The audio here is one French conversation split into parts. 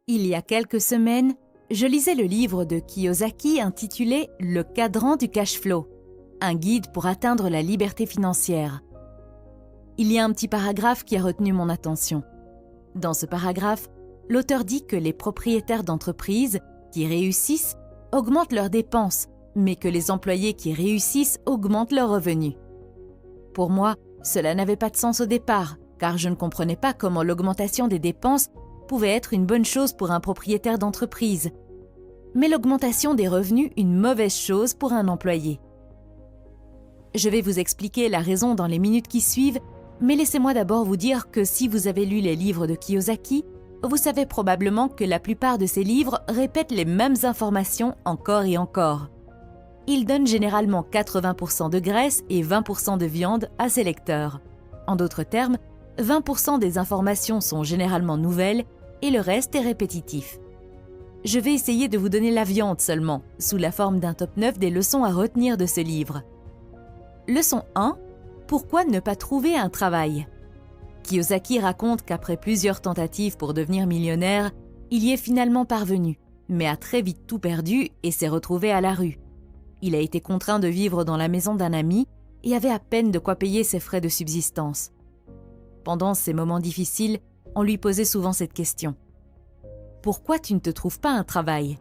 Il y a quelques semaines, je lisais le livre de Kiyosaki intitulé « Le cadran du cash flow », un guide pour atteindre la liberté financière. Il y a un petit paragraphe qui a retenu mon attention. Dans ce paragraphe, l'auteur dit que les propriétaires d'entreprises qui réussissent augmentent leurs dépenses, mais que les employés qui réussissent augmentent leurs revenus. Pour moi, cela n'avait pas de sens au départ, car je ne comprenais pas comment l'augmentation des dépenses pouvait être une bonne chose pour un propriétaire d'entreprise, mais l'augmentation des revenus une mauvaise chose pour un employé. Je vais vous expliquer la raison dans les minutes qui suivent, mais laissez-moi d'abord vous dire que si vous avez lu les livres de Kiyosaki, vous savez probablement que la plupart de ces livres répètent les mêmes informations encore et encore. Il donne généralement 80% de graisse et 20% de viande à ses lecteurs. En d'autres termes, 20% des informations sont généralement nouvelles et le reste est répétitif. Je vais essayer de vous donner la viande seulement, sous la forme d'un top 9 des leçons à retenir de ce livre. Leçon 1. Pourquoi ne pas trouver un travail ? Kiyosaki raconte qu'après plusieurs tentatives pour devenir millionnaire, il y est finalement parvenu, mais a très vite tout perdu et s'est retrouvé à la rue. Il a été contraint de vivre dans la maison d'un ami et avait à peine de quoi payer ses frais de subsistance. Pendant ces moments difficiles, on lui posait souvent cette question. Pourquoi tu ne te trouves pas un travail ?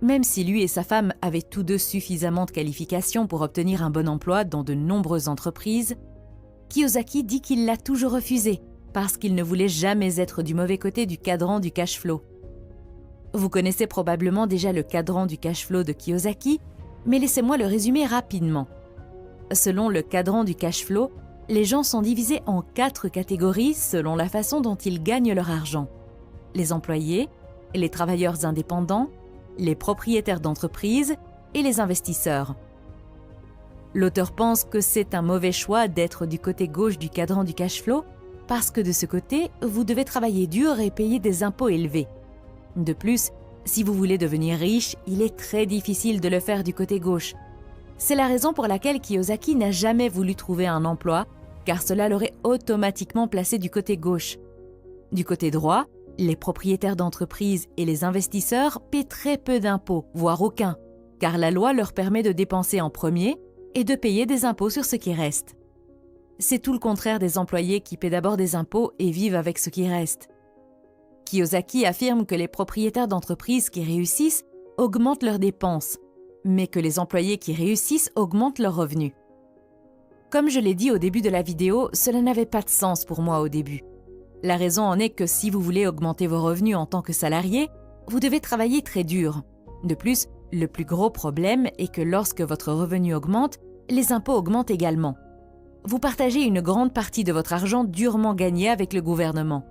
Même si lui et sa femme avaient tous deux suffisamment de qualifications pour obtenir un bon emploi dans de nombreuses entreprises, Kiyosaki dit qu'il l'a toujours refusé parce qu'il ne voulait jamais être du mauvais côté du cadran du cash flow. Vous connaissez probablement déjà le cadran du cash flow de Kiyosaki, mais laissez-moi le résumer rapidement. Selon le cadran du cash flow, les gens sont divisés en 4 catégories selon la façon dont ils gagnent leur argent. Les employés, les travailleurs indépendants, les propriétaires d'entreprises et les investisseurs. L'auteur pense que c'est un mauvais choix d'être du côté gauche du cadran du cash flow parce que de ce côté, vous devez travailler dur et payer des impôts élevés. De plus, si vous voulez devenir riche, il est très difficile de le faire du côté gauche. C'est la raison pour laquelle Kiyosaki n'a jamais voulu trouver un emploi, car cela l'aurait automatiquement placé du côté gauche. Du côté droit, les propriétaires d'entreprises et les investisseurs paient très peu d'impôts, voire aucun, car la loi leur permet de dépenser en premier et de payer des impôts sur ce qui reste. C'est tout le contraire des employés qui paient d'abord des impôts et vivent avec ce qui reste. Kiyosaki affirme que les propriétaires d'entreprises qui réussissent augmentent leurs dépenses, mais que les employés qui réussissent augmentent leurs revenus. Comme je l'ai dit au début de la vidéo, cela n'avait pas de sens pour moi au début. La raison en est que si vous voulez augmenter vos revenus en tant que salarié, vous devez travailler très dur. De plus, le plus gros problème est que lorsque votre revenu augmente, les impôts augmentent également. Vous partagez une grande partie de votre argent durement gagné avec le gouvernement.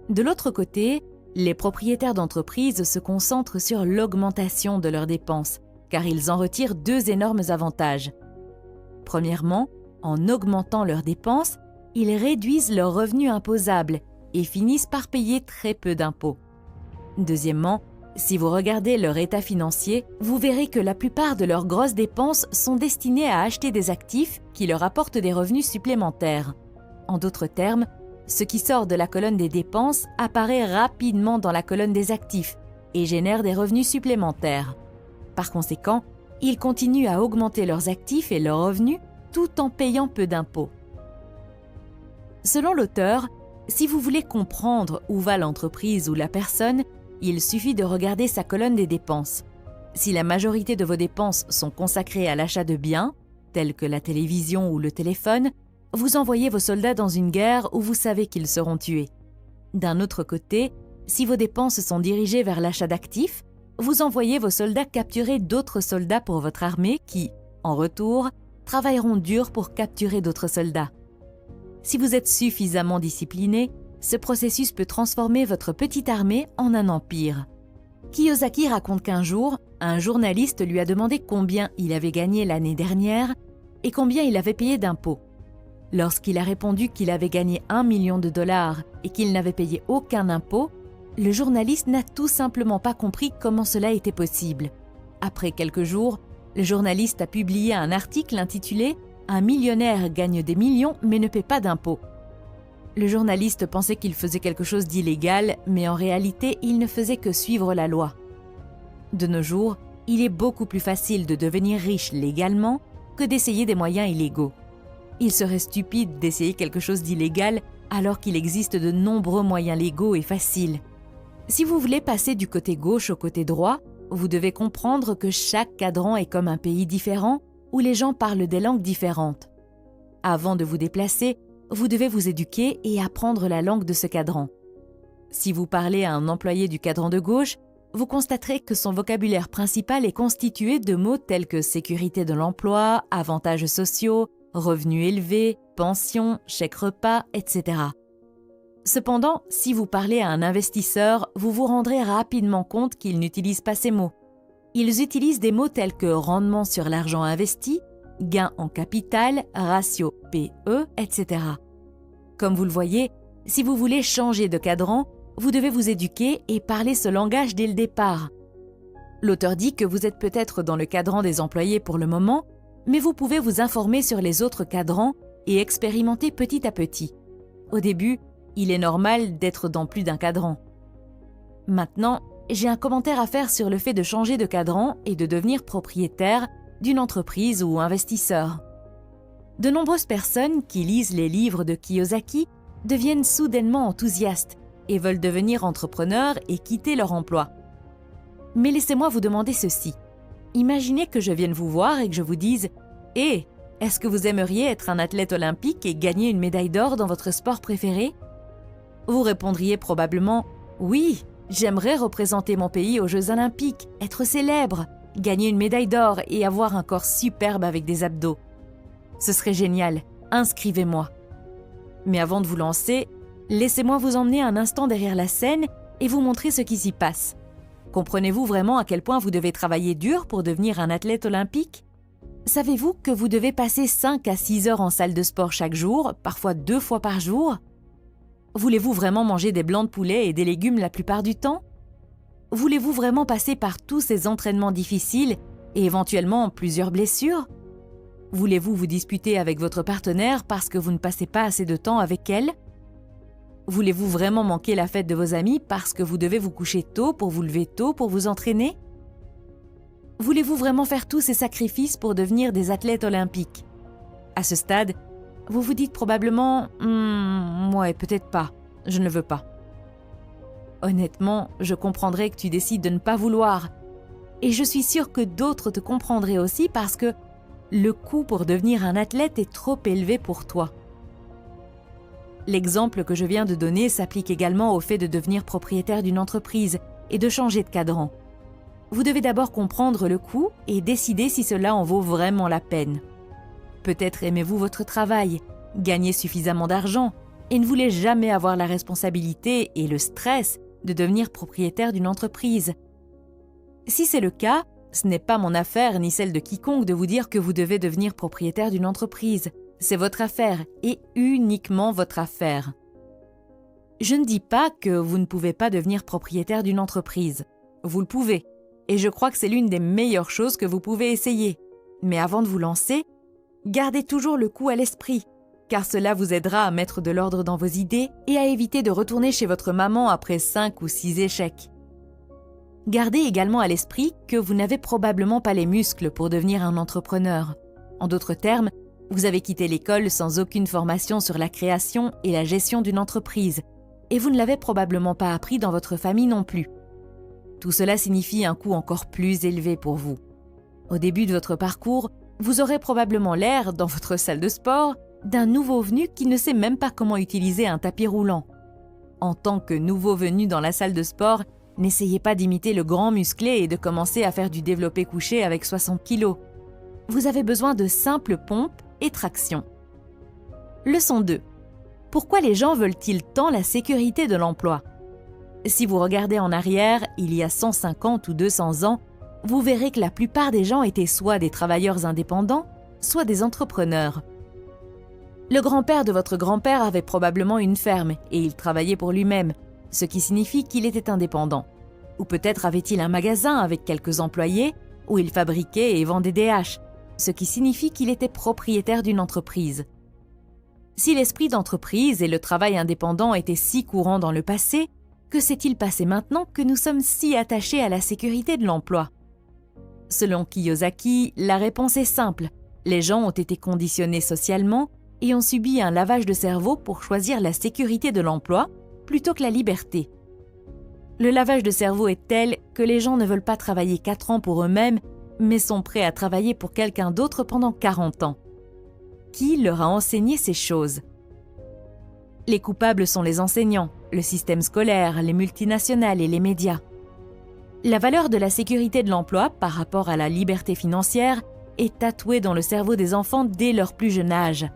De l'autre côté, les propriétaires d'entreprises se concentrent sur l'augmentation de leurs dépenses, car ils en retirent 2 énormes avantages. Premièrement, en augmentant leurs dépenses, ils réduisent leurs revenus imposables et finissent par payer très peu d'impôts. Deuxièmement, si vous regardez leur état financier, vous verrez que la plupart de leurs grosses dépenses sont destinées à acheter des actifs qui leur apportent des revenus supplémentaires. En d'autres termes, ce qui sort de la colonne des dépenses apparaît rapidement dans la colonne des actifs et génère des revenus supplémentaires. Par conséquent, ils continuent à augmenter leurs actifs et leurs revenus tout en payant peu d'impôts. Selon l'auteur, si vous voulez comprendre où va l'entreprise ou la personne, il suffit de regarder sa colonne des dépenses. Si la majorité de vos dépenses sont consacrées à l'achat de biens, tels que la télévision ou le téléphone, vous envoyez vos soldats dans une guerre où vous savez qu'ils seront tués. D'un autre côté, si vos dépenses sont dirigées vers l'achat d'actifs, vous envoyez vos soldats capturer d'autres soldats pour votre armée qui, en retour, travailleront dur pour capturer d'autres soldats. Si vous êtes suffisamment discipliné, ce processus peut transformer votre petite armée en un empire. Kiyosaki raconte qu'un jour, un journaliste lui a demandé combien il avait gagné l'année dernière et combien il avait payé d'impôts. Lorsqu'il a répondu qu'il avait gagné $1 million et qu'il n'avait payé aucun impôt, le journaliste n'a tout simplement pas compris comment cela était possible. Après quelques jours, le journaliste a publié un article intitulé « Un millionnaire gagne des millions mais ne paie pas d'impôts ». Le journaliste pensait qu'il faisait quelque chose d'illégal, mais en réalité, il ne faisait que suivre la loi. De nos jours, il est beaucoup plus facile de devenir riche légalement que d'essayer des moyens illégaux. Il serait stupide d'essayer quelque chose d'illégal alors qu'il existe de nombreux moyens légaux et faciles. Si vous voulez passer du côté gauche au côté droit, vous devez comprendre que chaque cadran est comme un pays différent où les gens parlent des langues différentes. Avant de vous déplacer, vous devez vous éduquer et apprendre la langue de ce cadran. Si vous parlez à un employé du cadran de gauche, vous constaterez que son vocabulaire principal est constitué de mots tels que sécurité de l'emploi, avantages sociaux, revenus élevés, pension, chèque repas, etc. Cependant, si vous parlez à un investisseur, vous vous rendrez rapidement compte qu'ils n'utilisent pas ces mots. Ils utilisent des mots tels que rendement sur l'argent investi, gain en capital, ratio PE, etc. Comme vous le voyez, si vous voulez changer de cadran, vous devez vous éduquer et parler ce langage dès le départ. L'auteur dit que vous êtes peut-être dans le cadran des employés pour le moment, mais vous pouvez vous informer sur les autres cadrans et expérimenter petit à petit. Au début, il est normal d'être dans plus d'un cadran. Maintenant, j'ai un commentaire à faire sur le fait de changer de cadran et de devenir propriétaire d'une entreprise ou investisseur. De nombreuses personnes qui lisent les livres de Kiyosaki deviennent soudainement enthousiastes et veulent devenir entrepreneurs et quitter leur emploi. Mais laissez-moi vous demander ceci. Imaginez que je vienne vous voir et que je vous dise « Hé, est-ce que vous aimeriez être un athlète olympique et gagner une médaille d'or dans votre sport préféré ?» Vous répondriez probablement « Oui, j'aimerais représenter mon pays aux Jeux olympiques, être célèbre, gagner une médaille d'or et avoir un corps superbe avec des abdos. Ce serait génial, inscrivez-moi. » Mais avant de vous lancer, laissez-moi vous emmener un instant derrière la scène et vous montrer ce qui s'y passe. Comprenez-vous vraiment à quel point vous devez travailler dur pour devenir un athlète olympique ? Savez-vous que vous devez passer 5 à 6 heures en salle de sport chaque jour, parfois 2 fois par jour ? Voulez-vous vraiment manger des blancs de poulet et des légumes la plupart du temps ? Voulez-vous vraiment passer par tous ces entraînements difficiles et éventuellement plusieurs blessures ? Voulez-vous vous disputer avec votre partenaire parce que vous ne passez pas assez de temps avec elle ? Voulez-vous vraiment manquer la fête de vos amis parce que vous devez vous coucher tôt pour vous lever tôt pour vous entraîner ? Voulez-vous vraiment faire tous ces sacrifices pour devenir des athlètes olympiques ? À ce stade, vous vous dites probablement « ouais, peut-être pas, je ne veux pas ». Honnêtement, je comprendrais que tu décides de ne pas vouloir. Et je suis sûre que d'autres te comprendraient aussi parce que le coût pour devenir un athlète est trop élevé pour toi. L'exemple que je viens de donner s'applique également au fait de devenir propriétaire d'une entreprise et de changer de cadran. Vous devez d'abord comprendre le coût et décider si cela en vaut vraiment la peine. Peut-être aimez-vous votre travail, gagnez suffisamment d'argent et ne voulez jamais avoir la responsabilité et le stress de devenir propriétaire d'une entreprise. Si c'est le cas, ce n'est pas mon affaire ni celle de quiconque de vous dire que vous devez devenir propriétaire d'une entreprise. C'est votre affaire et uniquement votre affaire. Je ne dis pas que vous ne pouvez pas devenir propriétaire d'une entreprise. Vous le pouvez, et je crois que c'est l'une des meilleures choses que vous pouvez essayer. Mais avant de vous lancer, gardez toujours le coup à l'esprit, car cela vous aidera à mettre de l'ordre dans vos idées et à éviter de retourner chez votre maman après 5 ou 6 échecs. Gardez également à l'esprit que vous n'avez probablement pas les muscles pour devenir un entrepreneur. En d'autres termes, vous avez quitté l'école sans aucune formation sur la création et la gestion d'une entreprise, et vous ne l'avez probablement pas appris dans votre famille non plus. Tout cela signifie un coût encore plus élevé pour vous. Au début de votre parcours, vous aurez probablement l'air, dans votre salle de sport, d'un nouveau venu qui ne sait même pas comment utiliser un tapis roulant. En tant que nouveau venu dans la salle de sport, n'essayez pas d'imiter le grand musclé et de commencer à faire du développé couché avec 60 kg. Vous avez besoin de simples pompes et traction. Leçon 2. Pourquoi les gens veulent-ils tant la sécurité de l'emploi ? Si vous regardez en arrière, il y a 150 ou 200 ans, vous verrez que la plupart des gens étaient soit des travailleurs indépendants, soit des entrepreneurs. Le grand-père de votre grand-père avait probablement une ferme et il travaillait pour lui-même, ce qui signifie qu'il était indépendant. Ou peut-être avait-il un magasin avec quelques employés où il fabriquait et vendait des haches, ce qui signifie qu'il était propriétaire d'une entreprise. Si l'esprit d'entreprise et le travail indépendant étaient si courants dans le passé, que s'est-il passé maintenant que nous sommes si attachés à la sécurité de l'emploi? Selon Kiyosaki, la réponse est simple. Les gens ont été conditionnés socialement et ont subi un lavage de cerveau pour choisir la sécurité de l'emploi plutôt que la liberté. Le lavage de cerveau est tel que les gens ne veulent pas travailler 4 ans pour eux-mêmes, mais sont prêts à travailler pour quelqu'un d'autre pendant 40 ans. Qui leur a enseigné ces choses? Les coupables sont les enseignants, le système scolaire, les multinationales et les médias. La valeur de la sécurité de l'emploi par rapport à la liberté financière est tatouée dans le cerveau des enfants dès leur plus jeune âge.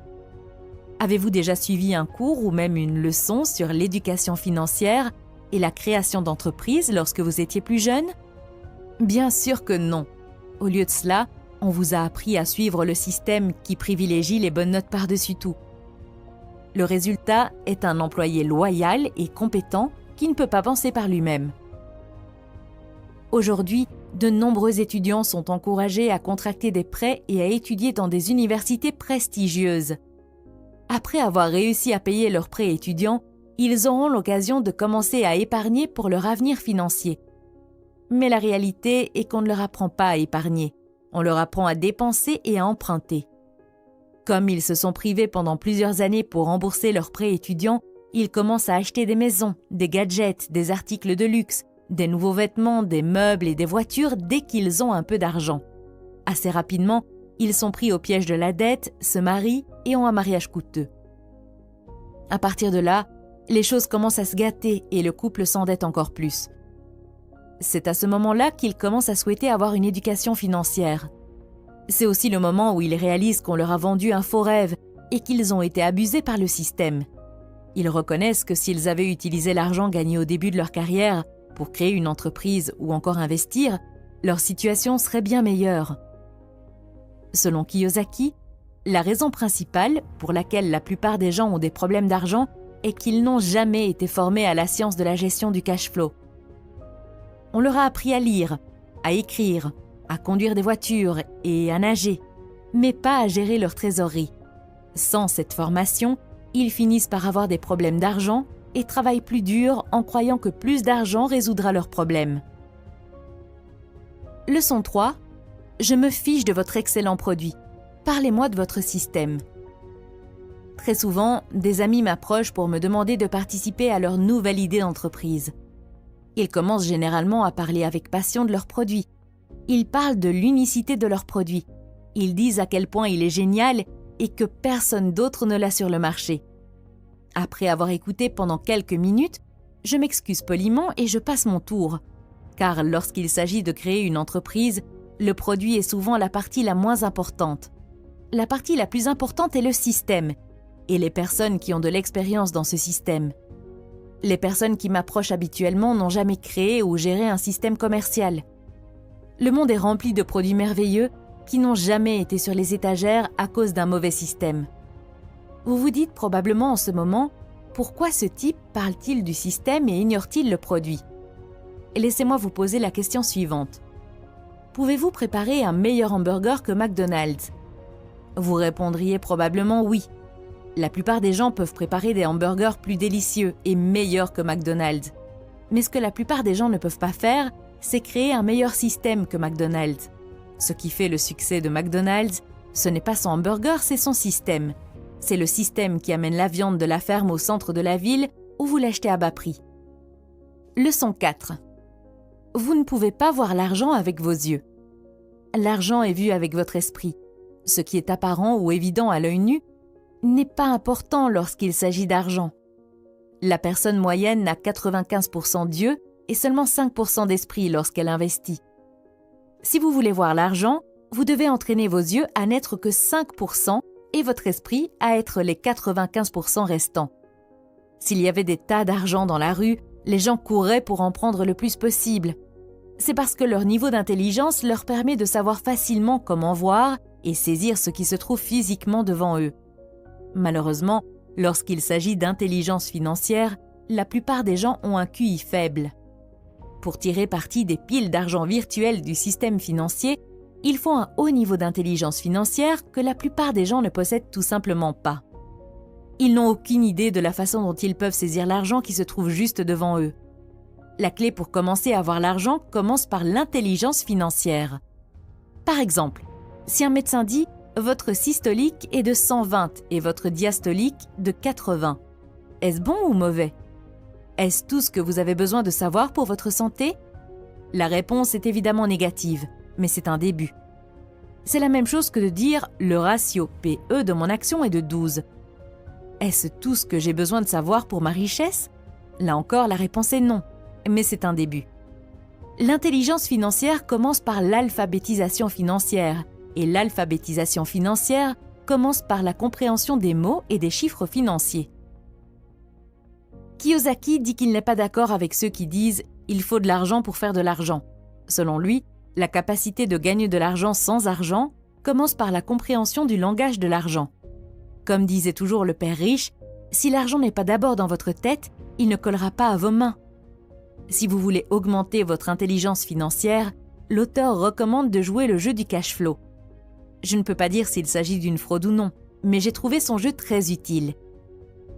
Avez-vous déjà suivi un cours ou même une leçon sur l'éducation financière et la création d'entreprises lorsque vous étiez plus jeune? Bien sûr que non. Au lieu de cela, on vous a appris à suivre le système qui privilégie les bonnes notes par-dessus tout. Le résultat est un employé loyal et compétent qui ne peut pas penser par lui-même. Aujourd'hui, de nombreux étudiants sont encouragés à contracter des prêts et à étudier dans des universités prestigieuses. Après avoir réussi à payer leurs prêts étudiants, ils auront l'occasion de commencer à épargner pour leur avenir financier. Mais la réalité est qu'on ne leur apprend pas à épargner. On leur apprend à dépenser et à emprunter. Comme ils se sont privés pendant plusieurs années pour rembourser leurs prêts étudiants, ils commencent à acheter des maisons, des gadgets, des articles de luxe, des nouveaux vêtements, des meubles et des voitures dès qu'ils ont un peu d'argent. Assez rapidement, ils sont pris au piège de la dette, se marient et ont un mariage coûteux. À partir de là, les choses commencent à se gâter et le couple s'endette encore plus. C'est à ce moment-là qu'ils commencent à souhaiter avoir une éducation financière. C'est aussi le moment où ils réalisent qu'on leur a vendu un faux rêve et qu'ils ont été abusés par le système. Ils reconnaissent que s'ils avaient utilisé l'argent gagné au début de leur carrière pour créer une entreprise ou encore investir, leur situation serait bien meilleure. Selon Kiyosaki, la raison principale pour laquelle la plupart des gens ont des problèmes d'argent est qu'ils n'ont jamais été formés à la science de la gestion du cash flow. On leur a appris à lire, à écrire, à conduire des voitures et à nager, mais pas à gérer leur trésorerie. Sans cette formation, ils finissent par avoir des problèmes d'argent et travaillent plus dur en croyant que plus d'argent résoudra leurs problèmes. Leçon 3. Je me fiche de votre excellent produit. Parlez-moi de votre système. Très souvent, des amis m'approchent pour me demander de participer à leur nouvelle idée d'entreprise. Ils commencent généralement à parler avec passion de leur produit. Ils parlent de l'unicité de leur produit. Ils disent à quel point il est génial et que personne d'autre ne l'a sur le marché. Après avoir écouté pendant quelques minutes, je m'excuse poliment et je passe mon tour. Car lorsqu'il s'agit de créer une entreprise, le produit est souvent la partie la moins importante. La partie la plus importante est le système et les personnes qui ont de l'expérience dans ce système. Les personnes qui m'approchent habituellement n'ont jamais créé ou géré un système commercial. Le monde est rempli de produits merveilleux qui n'ont jamais été sur les étagères à cause d'un mauvais système. Vous vous dites probablement en ce moment, pourquoi ce type parle-t-il du système et ignore-t-il le produit? Laissez-moi vous poser la question suivante. Pouvez-vous préparer un meilleur hamburger que McDonald's? Vous répondriez probablement oui. La plupart des gens peuvent préparer des hamburgers plus délicieux et meilleurs que McDonald's. Mais ce que la plupart des gens ne peuvent pas faire, c'est créer un meilleur système que McDonald's. Ce qui fait le succès de McDonald's, ce n'est pas son hamburger, c'est son système. C'est le système qui amène la viande de la ferme au centre de la ville où vous l'achetez à bas prix. Leçon 4. Vous ne pouvez pas voir l'argent avec vos yeux. L'argent est vu avec votre esprit. Ce qui est apparent ou évident à l'œil nu n'est pas important lorsqu'il s'agit d'argent. La personne moyenne a 95% d'yeux et seulement 5% d'esprit lorsqu'elle investit. Si vous voulez voir l'argent, vous devez entraîner vos yeux à n'être que 5% et votre esprit à être les 95% restants. S'il y avait des tas d'argent dans la rue, les gens courraient pour en prendre le plus possible. C'est parce que leur niveau d'intelligence leur permet de savoir facilement comment voir et saisir ce qui se trouve physiquement devant eux. Malheureusement, lorsqu'il s'agit d'intelligence financière, la plupart des gens ont un QI faible. Pour tirer parti des piles d'argent virtuelles du système financier, il faut un haut niveau d'intelligence financière que la plupart des gens ne possèdent tout simplement pas. Ils n'ont aucune idée de la façon dont ils peuvent saisir l'argent qui se trouve juste devant eux. La clé pour commencer à avoir l'argent commence par l'intelligence financière. Par exemple, si un médecin dit « votre systolique est de 120 et votre diastolique de 80 », est-ce bon ou mauvais? Est-ce tout ce que vous avez besoin de savoir pour votre santé? La réponse est évidemment négative, mais c'est un début. C'est la même chose que de dire « le ratio PE de mon action est de 12 ». Est-ce tout ce que j'ai besoin de savoir pour ma richesse? Là encore, la réponse est non, mais c'est un début. L'intelligence financière commence par l'alphabétisation financière, et l'alphabétisation financière commence par la compréhension des mots et des chiffres financiers. Kiyosaki dit qu'il n'est pas d'accord avec ceux qui disent « il faut de l'argent pour faire de l'argent ». Selon lui, la capacité de gagner de l'argent sans argent commence par la compréhension du langage de l'argent. Comme disait toujours le père riche, si l'argent n'est pas d'abord dans votre tête, il ne collera pas à vos mains. Si vous voulez augmenter votre intelligence financière, l'auteur recommande de jouer le jeu du cash flow. Je ne peux pas dire s'il s'agit d'une fraude ou non, mais j'ai trouvé son jeu très utile.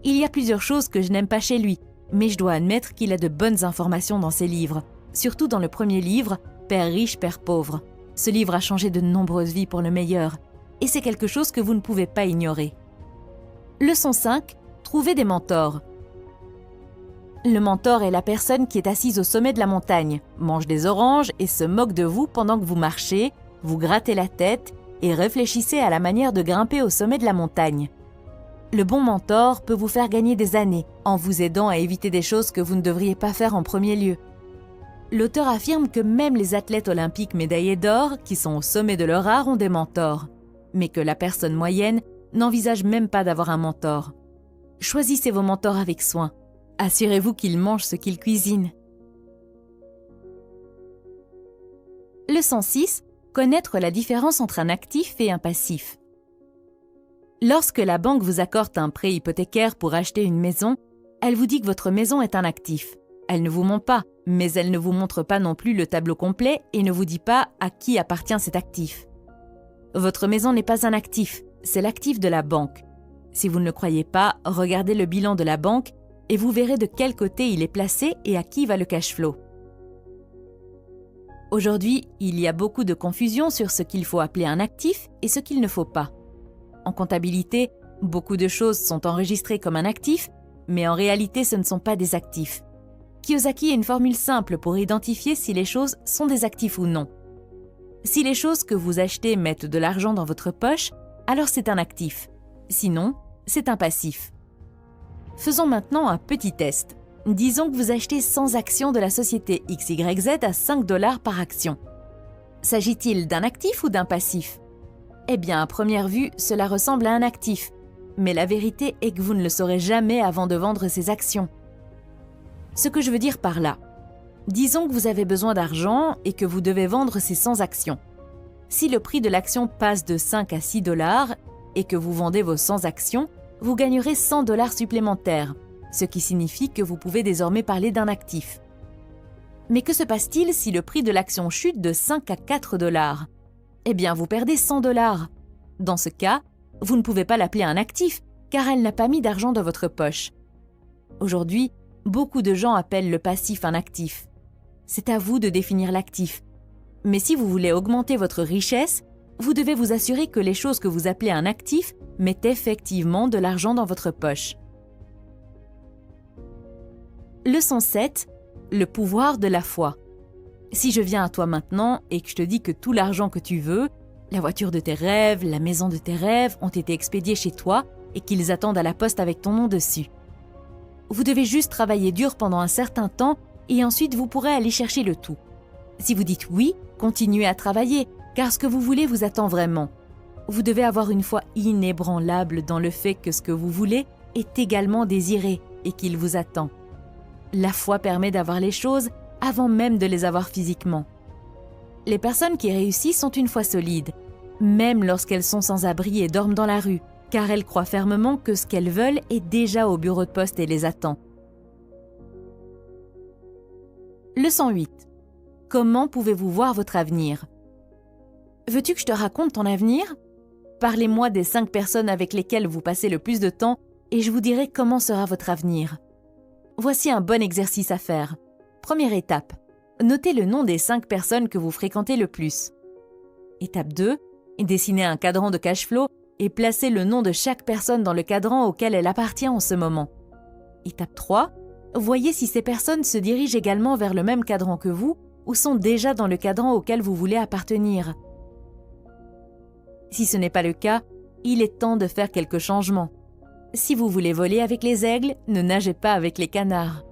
Il y a plusieurs choses que je n'aime pas chez lui, mais je dois admettre qu'il a de bonnes informations dans ses livres, surtout dans le premier livre, Père riche, Père pauvre. Ce livre a changé de nombreuses vies pour le meilleur, et c'est quelque chose que vous ne pouvez pas ignorer. Leçon 5. Trouvez des mentors. Le mentor est la personne qui est assise au sommet de la montagne, mange des oranges et se moque de vous pendant que vous marchez, vous grattez la tête et réfléchissez à la manière de grimper au sommet de la montagne. Le bon mentor peut vous faire gagner des années en vous aidant à éviter des choses que vous ne devriez pas faire en premier lieu. L'auteur affirme que même les athlètes olympiques médaillés d'or, qui sont au sommet de leur art, ont des mentors, mais que la personne moyenne n'envisage même pas d'avoir un mentor. Choisissez vos mentors avec soin. Assurez-vous qu'ils mangent ce qu'ils cuisinent. Leçon 6. Connaître la différence entre un actif et un passif. Lorsque la banque vous accorde un prêt hypothécaire pour acheter une maison, elle vous dit que votre maison est un actif. Elle ne vous ment pas, mais elle ne vous montre pas non plus le tableau complet et ne vous dit pas à qui appartient cet actif. Votre maison n'est pas un actif, c'est l'actif de la banque. Si vous ne le croyez pas, regardez le bilan de la banque et vous verrez de quel côté il est placé et à qui va le cash flow. Aujourd'hui, il y a beaucoup de confusion sur ce qu'il faut appeler un actif et ce qu'il ne faut pas. En comptabilité, beaucoup de choses sont enregistrées comme un actif, mais en réalité ce ne sont pas des actifs. Kiyosaki a une formule simple pour identifier si les choses sont des actifs ou non. Si les choses que vous achetez mettent de l'argent dans votre poche, alors c'est un actif. Sinon, c'est un passif. Faisons maintenant un petit test. Disons que vous achetez 100 actions de la société XYZ à 5 $ par action. S'agit-il d'un actif ou d'un passif? Eh bien, à première vue, cela ressemble à un actif. Mais la vérité est que vous ne le saurez jamais avant de vendre ces actions. Ce que je veux dire par là, disons que vous avez besoin d'argent et que vous devez vendre ces 100 actions. Si le prix de l'action passe de 5 à 6 $ et que vous vendez vos 100 actions, vous gagnerez 100 $ supplémentaires, ce qui signifie que vous pouvez désormais parler d'un actif. Mais que se passe-t-il si le prix de l'action chute de 5 à 4 $? Eh bien, vous perdez 100 $. Dans ce cas, vous ne pouvez pas l'appeler un actif, car elle n'a pas mis d'argent dans votre poche. Aujourd'hui, beaucoup de gens appellent le passif un actif. C'est à vous de définir l'actif. Mais si vous voulez augmenter votre richesse, vous devez vous assurer que les choses que vous appelez un actif mettent effectivement de l'argent dans votre poche. Leçon 7. Le pouvoir de la foi. Si je viens à toi maintenant et que je te dis que tout l'argent que tu veux, la voiture de tes rêves, la maison de tes rêves ont été expédiés chez toi et qu'ils attendent à la poste avec ton nom dessus. Vous devez juste travailler dur pendant un certain temps et ensuite vous pourrez aller chercher le tout. Si vous dites oui, continuez à travailler, car ce que vous voulez vous attend vraiment. Vous devez avoir une foi inébranlable dans le fait que ce que vous voulez est également désiré et qu'il vous attend. La foi permet d'avoir les choses avant même de les avoir physiquement. Les personnes qui réussissent ont une foi solide, même lorsqu'elles sont sans abri et dorment dans la rue, car elles croient fermement que ce qu'elles veulent est déjà au bureau de poste et les attend. Leçon 8. Comment pouvez-vous voir votre avenir? Veux-tu que je te raconte ton avenir? Parlez-moi des 5 personnes avec lesquelles vous passez le plus de temps et je vous dirai comment sera votre avenir. Voici un bon exercice à faire. Première étape, notez le nom des 5 personnes que vous fréquentez le plus. Étape 2, dessinez un cadran de cash flow et placez le nom de chaque personne dans le cadran auquel elle appartient en ce moment. Étape 3, voyez si ces personnes se dirigent également vers le même cadran que vous ou sont déjà dans le cadran auquel vous voulez appartenir. Si ce n'est pas le cas, il est temps de faire quelques changements. Si vous voulez voler avec les aigles, ne nagez pas avec les canards.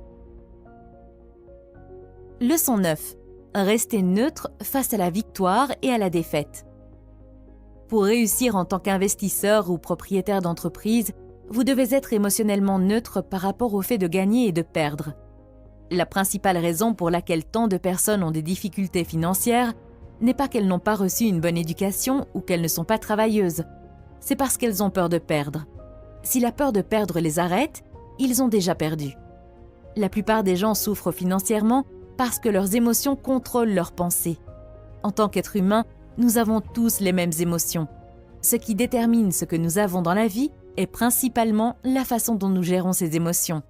Leçon 9. Restez neutre face à la victoire et à la défaite. Pour réussir en tant qu'investisseur ou propriétaire d'entreprise, vous devez être émotionnellement neutre par rapport au fait de gagner et de perdre. La principale raison pour laquelle tant de personnes ont des difficultés financières n'est pas qu'elles n'ont pas reçu une bonne éducation ou qu'elles ne sont pas travailleuses. C'est parce qu'elles ont peur de perdre. Si la peur de perdre les arrête, ils ont déjà perdu. La plupart des gens souffrent financièrement parce que leurs émotions contrôlent leurs pensées. En tant qu'être humain, nous avons tous les mêmes émotions. Ce qui détermine ce que nous avons dans la vie est principalement la façon dont nous gérons ces émotions.